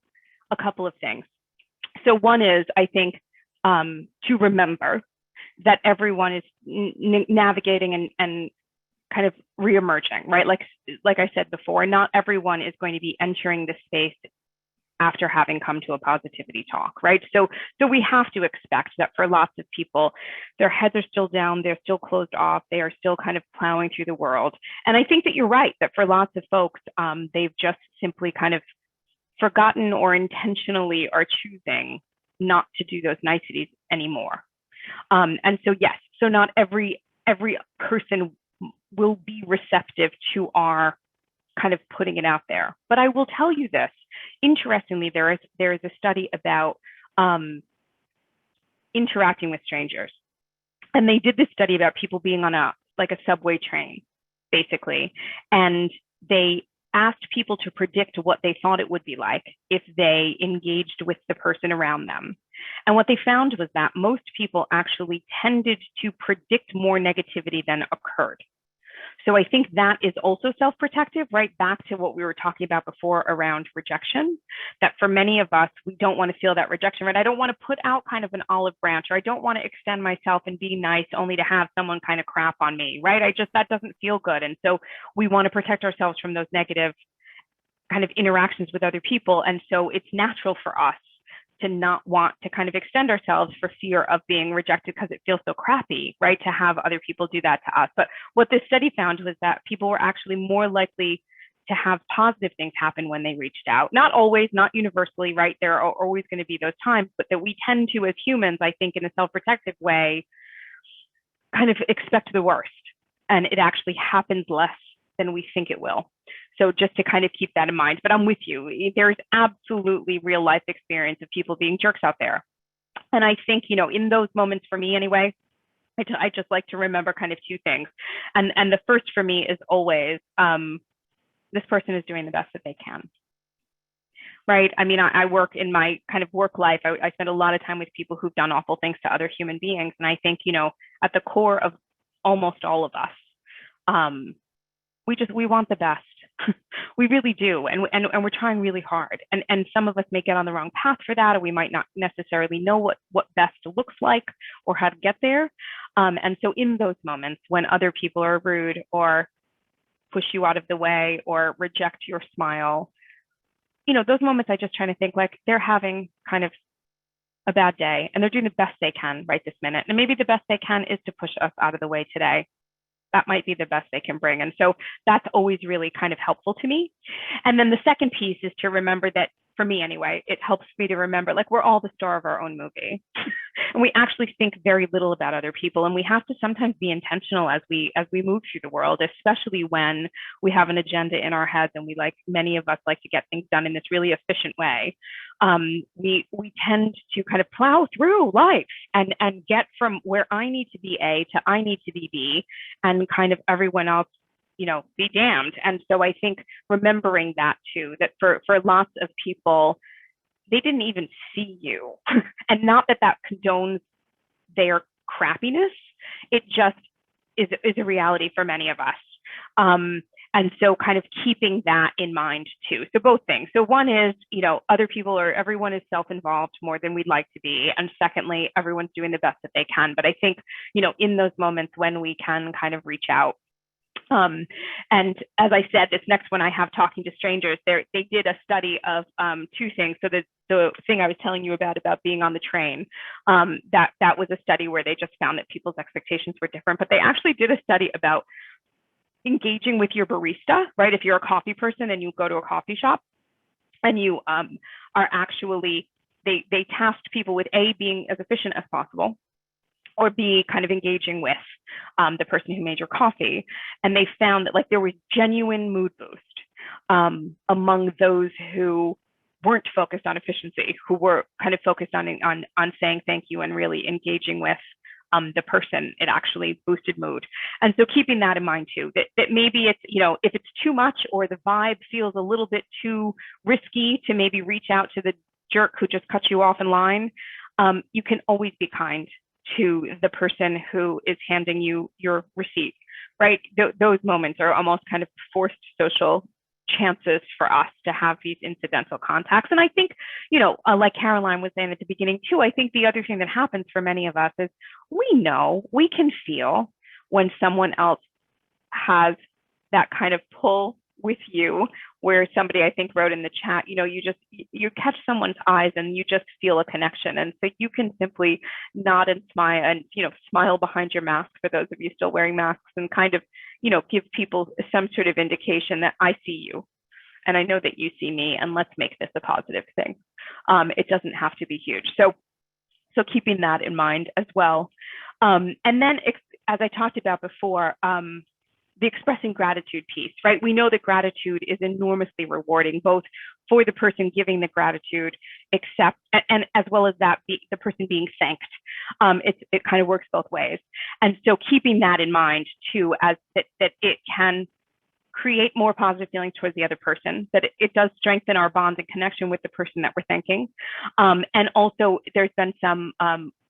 a couple of things. So one is, I think, to remember that everyone is navigating and kind of reemerging, right? Like I said before, not everyone is going to be entering the space after having come to a positivity talk, right? So we have to expect that for lots of people, their heads are still down, they're still closed off, they are still kind of plowing through the world. And I think that you're right, that for lots of folks, they've just simply kind of forgotten or intentionally are choosing not to do those niceties anymore. And so, yes, so not every person will be receptive to our kind of putting it out there. But I will tell you this, interestingly, there is a study about interacting with strangers. And they did this study about people being on a subway train, basically. And they asked people to predict what they thought it would be like if they engaged with the person around them. And what they found was that most people actually tended to predict more negativity than occurred. So I think that is also self-protective, right back to what we were talking about before around rejection, that for many of us, we don't want to feel that rejection, right? I don't want to put out kind of an olive branch, or I don't want to extend myself and be nice only to have someone kind of crap on me, right? That doesn't feel good. And so we want to protect ourselves from those negative kind of interactions with other people. And so it's natural for us to not want to kind of extend ourselves for fear of being rejected because it feels so crappy, right? To have other people do that to us. But what this study found was that people were actually more likely to have positive things happen when they reached out. Not always, not universally, right? There are always going to be those times, but that we tend to, as humans, I think in a self-protective way, kind of expect the worst. And it actually happens less than we think it will. So just to kind of keep that in mind, but I'm with you. There's absolutely real life experience of people being jerks out there. And I think, in those moments for me anyway, I just like to remember kind of two things. And the first for me is always, this person is doing the best that they can. Right. I mean, I work in my kind of work life. I spend a lot of time with people who've done awful things to other human beings. And I think, at the core of almost all of us, we want the best. We really do. And we're trying really hard. And some of us may get on the wrong path for that, or we might not necessarily know what best looks like or how to get there. And so in those moments when other people are rude or push you out of the way or reject your smile, those moments I just try to think like they're having kind of a bad day and they're doing the best they can right this minute. And maybe the best they can is to push us out of the way today. That might be the best they can bring. And so that's always really kind of helpful to me. And then the second piece is to remember that, for me anyway, it helps me to remember, like, we're all the star of our own movie. And we actually think very little about other people. And we have to sometimes be intentional as we move through the world, especially when we have an agenda in our heads and many of us like to get things done in this really efficient way. We tend to kind of plow through life and get from where I need to be A to I need to be B, and kind of everyone else, be damned. And so I think remembering that too, that for lots of people, they didn't even see you. And not that condones their crappiness. It just is a reality for many of us. And so kind of keeping that in mind too. So both things. So one is, everyone is self-involved more than we'd like to be. And secondly, everyone's doing the best that they can. But I think, in those moments when we can kind of reach out. And as I said, this next one I have, talking to strangers, they did a study of two things. So the thing I was telling you about being on the train, that was a study where they just found that people's expectations were different. But they actually did a study about engaging with your barista, right? If you're a coffee person and you go to a coffee shop and you are actually, they tasked people with A, being as efficient as possible, or B, kind of engaging with the person who made your coffee. And they found that there was genuine mood boost among those who weren't focused on efficiency, who were kind of focused on saying thank you and really engaging with the person. It actually boosted mood. And so keeping that in mind too, that maybe it's, if it's too much or the vibe feels a little bit too risky to maybe reach out to the jerk who just cut you off in line, you can always be kind to the person who is handing you your receipt, right? Those moments are almost kind of forced social chances for us to have these incidental contacts. And I think, like Caroline was saying at the beginning too, I think the other thing that happens for many of us is we can feel when someone else has that kind of pull with you, where somebody, I think, wrote in the chat, you catch someone's eyes and you just feel a connection. And so you can simply nod and smile and, smile behind your mask for those of you still wearing masks, and kind of, give people some sort of indication that I see you and I know that you see me, and let's make this a positive thing. It doesn't have to be huge. So keeping that in mind as well. And then, as I talked about before, the expressing gratitude piece, right? We know that gratitude is enormously rewarding, both for the person giving the gratitude, and as well as the person being thanked. It kind of works both ways. And so keeping that in mind too, as that it can create more positive feelings towards the other person, that it does strengthen our bonds and connection with the person that we're thanking. And also there's been some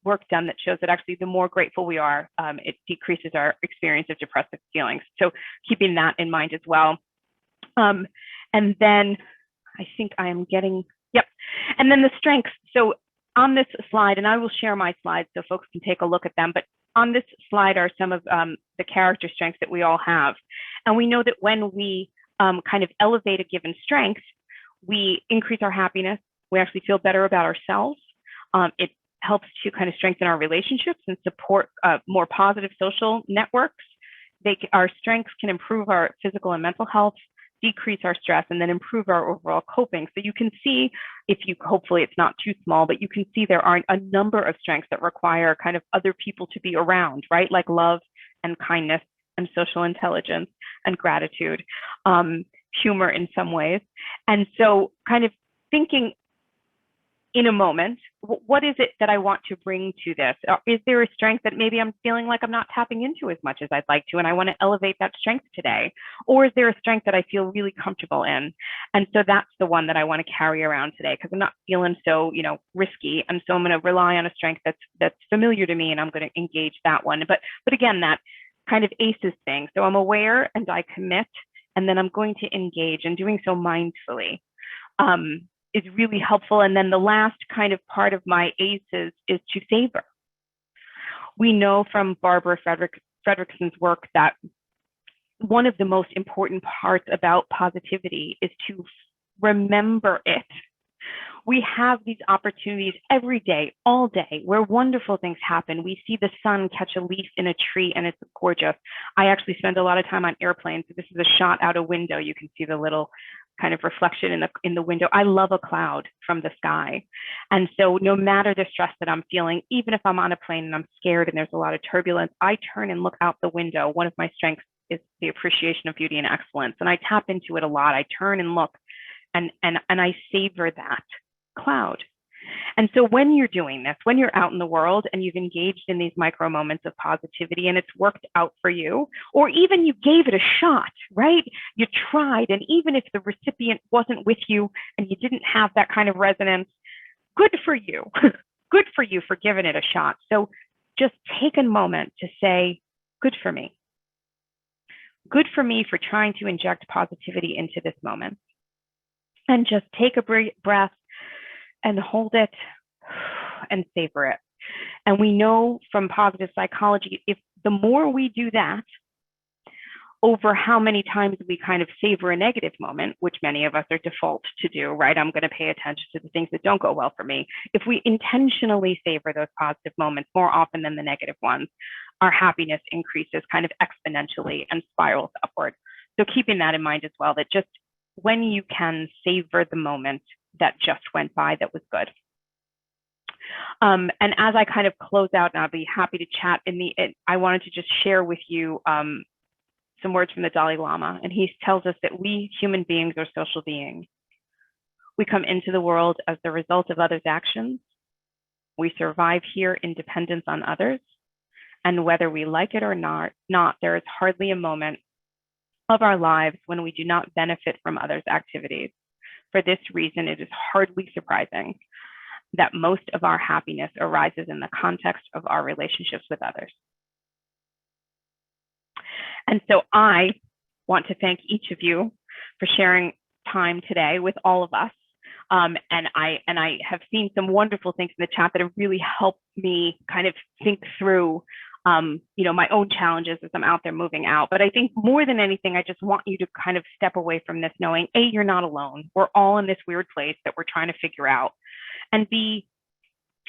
work done that shows that actually the more grateful we are, it decreases our experience of depressive feelings. So keeping that in mind as well. And then I think I am getting, yep. And then the strengths. So on this slide, and I will share my slides so folks can take a look at them, but on this slide are some of the character strengths that we all have. And we know that when we kind of elevate a given strength, we increase our happiness. We actually feel better about ourselves. It helps to kind of strengthen our relationships and support more positive social networks. Our strengths can improve our physical and mental health, decrease our stress, and then improve our overall coping. So you can see, hopefully it's not too small, but you can see there are a number of strengths that require kind of other people to be around, right? Like love and kindness and social intelligence and gratitude, humor in some ways. And so kind of thinking in a moment, what is it that I want to bring to this? Is there a strength that maybe I'm feeling like I'm not tapping into as much as I'd like to, and I want to elevate that strength today? Or is there a strength that I feel really comfortable in? And so that's the one that I want to carry around today, because I'm not feeling so, risky. And so I'm going to rely on a strength that's familiar to me, and I'm going to engage that one. But again, that kind of ACEs thing. So I'm aware and I commit, and then I'm going to engage, and doing so mindfully is really helpful. And then the last kind of part of my ACEs is to savor. We know from Barbara Fredrickson's work that one of the most important parts about positivity is to remember it. We have these opportunities every day, all day, where wonderful things happen. We see the sun catch a leaf in a tree, and it's gorgeous. I actually spend a lot of time on airplanes. So this is a shot out a window. You can see the little kind of reflection in the window. I love a cloud from the sky. And so no matter the stress that I'm feeling, even if I'm on a plane and I'm scared and there's a lot of turbulence, I turn and look out the window. One of my strengths is the appreciation of beauty and excellence. And I tap into it a lot. I turn and look, and I savor that cloud. And so when you're doing this, when you're out in the world and you've engaged in these micro moments of positivity and it's worked out for you, or even you gave it a shot, right? You tried, and even if the recipient wasn't with you and you didn't have that kind of resonance, good for you. Good for you for giving it a shot. So just take a moment to say, good for me. Good for me for trying to inject positivity into this moment. And just take a breath and hold it and savor it. And we know from positive psychology, if the more we do that, over how many times we kind of savor a negative moment, which many of us are default to do, right? I'm going to pay attention to the things that don't go well for me. If we intentionally savor those positive moments more often than the negative ones, our happiness increases kind of exponentially and spirals upward. So keeping that in mind as well, that just when you can savor the moment that just went by that was good. And as I kind of close out, and I'll be happy to chat I wanted to just share with you some words from the Dalai Lama. And he tells us that we human beings are social beings. We come into the world as the result of others' actions. We survive here in dependence on others. And whether we like it or not, there is hardly a moment of our lives when we do not benefit from others' activities. For this reason, it is hardly surprising that most of our happiness arises in the context of our relationships with others. And so I want to thank each of you for sharing time today with all of us. And I have seen some wonderful things in the chat that have really helped me kind of think through my own challenges as I'm out there moving out. But I think more than anything, I just want you to kind of step away from this knowing, A, you're not alone. We're all in this weird place that we're trying to figure out. And B,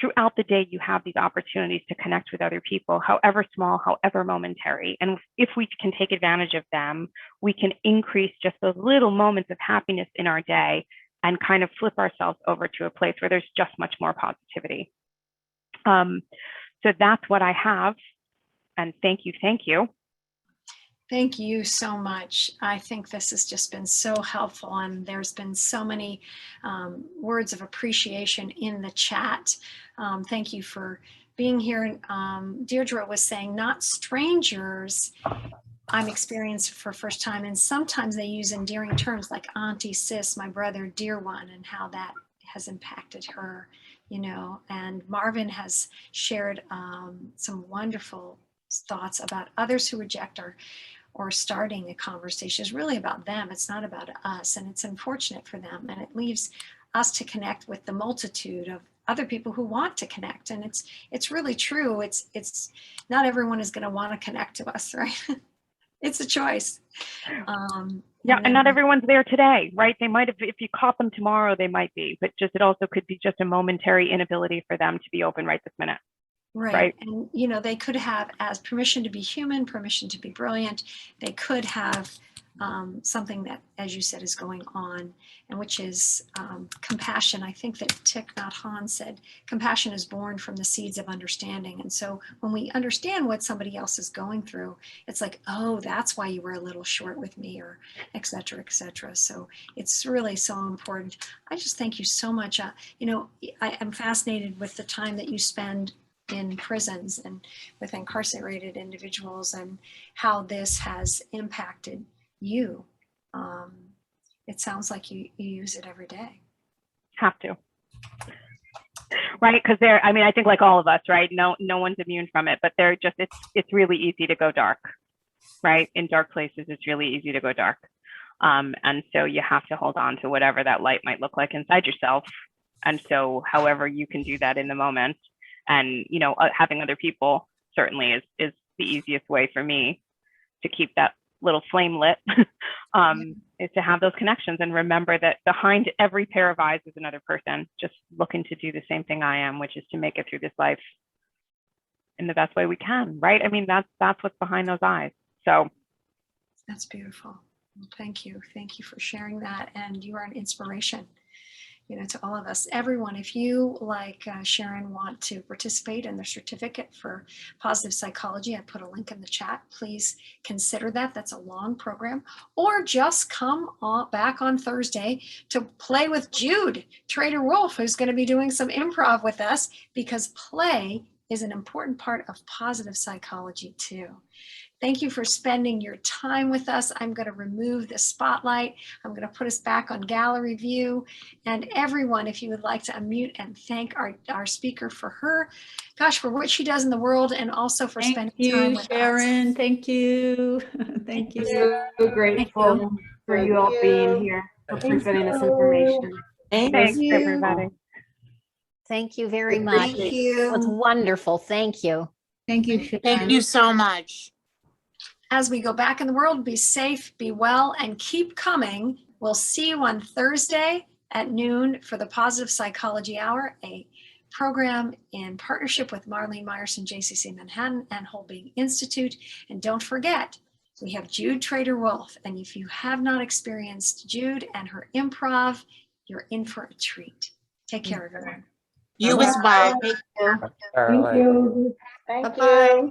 throughout the day, you have these opportunities to connect with other people, however small, however momentary. And if we can take advantage of them, we can increase just those little moments of happiness in our day and kind of flip ourselves over to a place where there's just much more positivity. So that's what I have. And thank you. Thank you. Thank you so much. I think this has just been so helpful, and there's been so many words of appreciation in the chat. Thank you for being here. Deirdre was saying, not strangers. I'm experienced for first time, and sometimes they use endearing terms like auntie, sis, my brother, dear one, and how that has impacted her, and Marvin has shared some wonderful thoughts about others who reject or starting a conversation is really about them. It's not about us, and it's unfortunate for them, and it leaves us to connect with the multitude of other people who want to connect. And it's really true. It's not everyone is going to want to connect to us, right? It's a choice. And not everyone's there today, right? They might have, if you caught them tomorrow, they might be, but it also could be just a momentary inability for them to be open right this minute. Right. And, they could have as permission to be human, permission to be brilliant. They could have something that, as you said, is going on, and which is compassion. I think that Thich Nhat Hanh said, compassion is born from the seeds of understanding. And so when we understand what somebody else is going through, it's like, oh, that's why you were a little short with me, or et cetera, et cetera. So it's really so important. I just thank you so much. I am fascinated with the time that you spend in prisons and with incarcerated individuals, and how this has impacted you. It sounds like you use it every day. Have to. Right, because I think like all of us, right? No one's immune from it, but it's really easy to go dark, right? In dark places, it's really easy to go dark. And so you have to hold on to whatever that light might look like inside yourself. And so however you can do that in the moment, and having other people certainly is the easiest way for me to keep that little flame lit, is to have those connections and remember that behind every pair of eyes is another person just looking to do the same thing I am, which is to make it through this life in the best way we can, right? I mean, that's what's behind those eyes. So that's beautiful. Well, thank you for sharing that, and you are an inspiration to all of us. Everyone, if you, like Sharon, want to participate in the certificate for positive psychology, I put a link in the chat. Please consider that. That's a long program. Or just come back on Thursday to play with Jude Trader Wolf, who's going to be doing some improv with us, because play is an important part of positive psychology too. Thank you for spending your time with us. I'm going to remove the spotlight. I'm going to put us back on gallery view. And everyone, if you would like to unmute and thank our speaker for for what she does in the world, and also for spending time with Sharon. Thank you. Thank you. So grateful for you all being here, for presenting this information. Thanks, everybody. Thank you very much. Thank you. It was wonderful. Thank you. Thank you, Sharon. Thank you so much. As we go back in the world, be safe, be well, and keep coming. We'll see you on Thursday at noon for the Positive Psychology Hour, a program in partnership with Marlene Myerson JCC Manhattan and Wholebeing Institute. And don't forget, we have Jude Trader Wolf. And if you have not experienced Jude and her improv, you're in for a treat. Take care, everyone. You as well. Thank you. Bye-bye.